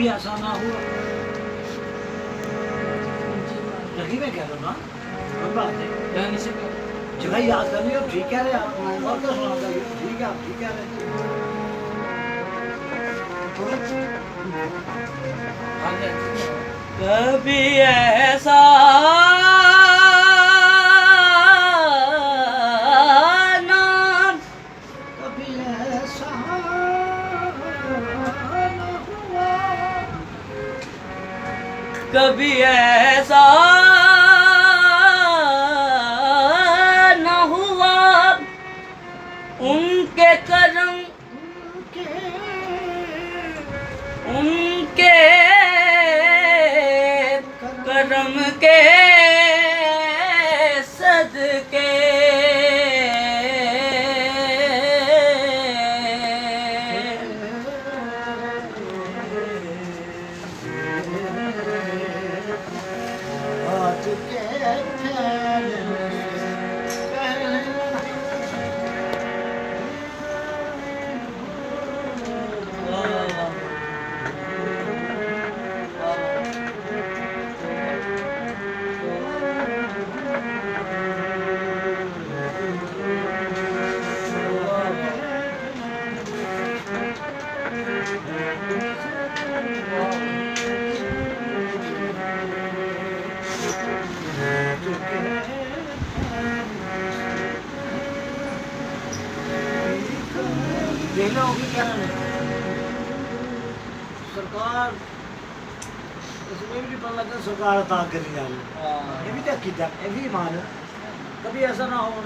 کبھی ایسا نہ ہوا لگی میں کہہ رہا ہوں نا کوئی بات نہیں جگہ یاد کرنی ہو ٹھیک کہہ رہے آپ اور کیا سنا چاہیے ٹھیک ہے آپ ٹھیک کہہ رہے کبھی ایسا کبھی ایسا نہ ہوا کبھی ایسا نہ ہوا ان کے کرم ان کے کرم کے صدقے دیکھنا ہوگی کیا سرکار اس میں بھی پتہ لگتا سرکار عطا کری جائے یہ بھی تو عقیدہ یہ بھی ایمان ہے کبھی ایسا نہ ہو